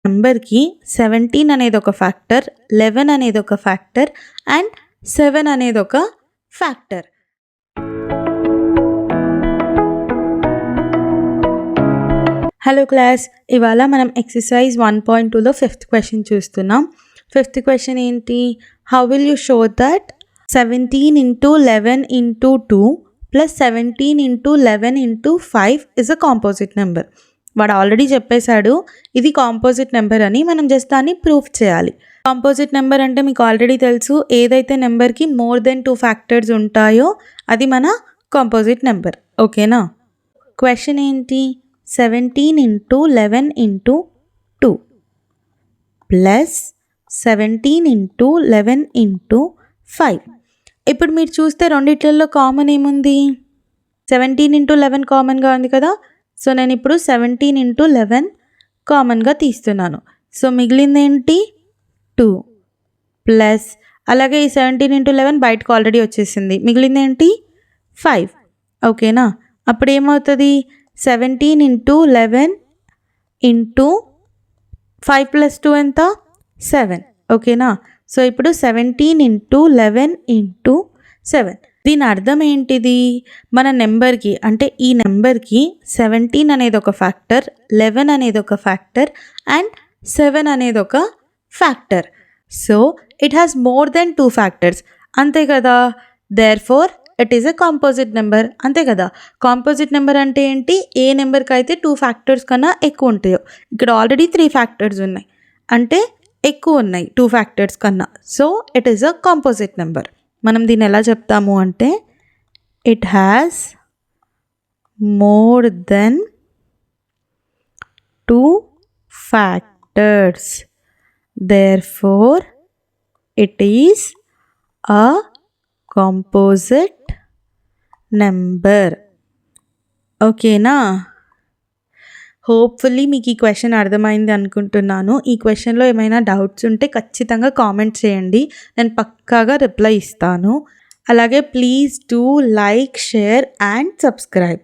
నెంబర్కి 17 అనేది ఒక ఫ్యాక్టర్, 11 అనేది ఒక ఫ్యాక్టర్ అండ్ 7 అనేది ఒక ఫ్యాక్టర్. హలో క్లాస్, ఇవాళ మనం ఎక్సర్సైజ్ 1.2లో 5th క్వశ్చన్ చూస్తున్నాం. 5th క్వశ్చన్ ఏంటి? How will you show that 17 into 11 into 2 plus 17 into 11 into 5 is a composite number. వాడు ఆల్రెడీ చెప్పేశాడు ఇది కాంపోజిట్ నెంబర్ అని. మనం జస్ట్ దాన్ని ప్రూఫ్ చేయాలి. కాంపోజిట్ నెంబర్ అంటే మీకు ఆల్రెడీ తెలుసు, ఏదైతే నెంబర్కి మోర్ దెన్ 2 ఫ్యాక్టర్స్ ఉంటాయో అది మన కాంపోజిట్ నెంబర్. ఓకేనా? క్వశ్చన్ ఏంటి? 17 into 11 into 2 plus 17 into 11 into 5. ఇప్పుడు మీరు చూస్తే రెండిట్లలో కామన్ ఏముంది? 17 into 11 కామన్గా ఉంది కదా. సో నేను ఇప్పుడు 17 into 11 కామన్గా తీస్తున్నాను. సో మిగిలింది ఏంటి? 2 ప్లస్ అలాగే ఈ 17 into 11 బయటకు ఆల్రెడీ వచ్చేసింది. మిగిలింది ఏంటి? 5. ఓకేనా? అప్పుడు ఏమవుతుంది? 17 into 11 into 5 plus 2 ఎంత? 7. ఓకేనా? సో ఇప్పుడు 17 into 11 into 7. దీని అర్థం ఏంటిది? మన నెంబర్కి అంటే ఈ నెంబర్కి 17 అనేది ఒక ఫ్యాక్టర్, 11 అనేది ఒక ఫ్యాక్టర్ అండ్ 7 అనేది ఒక factor. So it has more than 2 factors. అంతే కదా. Therefore it is a composite number. అంతే కదా. కాంపోజిట్ నెంబర్ అంటే ఏంటి? ఏ నెంబర్కి అయితే 2 ఫ్యాక్టర్స్ కన్నా ఎక్కువ ఉంటాయో. ఇక్కడ ఆల్రెడీ 3 ఫ్యాక్టర్స్ ఉన్నాయి అంటే ఎక్కువ ఉన్నాయి 2 ఫ్యాక్టర్స్ కన్నా. So it is a composite number. మనం దీన్ని ఎలా చెప్తాము అంటే it has more than 2 factors. Therefore it is a composite number. ఓకేనా? హోప్ఫుల్లీ మీకు ఈ క్వశ్చన్ అర్థమైంది అనుకుంటున్నాను. ఈ క్వశ్చన్లో ఏమైనా డౌట్స్ ఉంటే ఖచ్చితంగా కామెంట్ చేయండి, నేను పక్కాగా రిప్లై ఇస్తాను. అలాగే please do like, share and subscribe.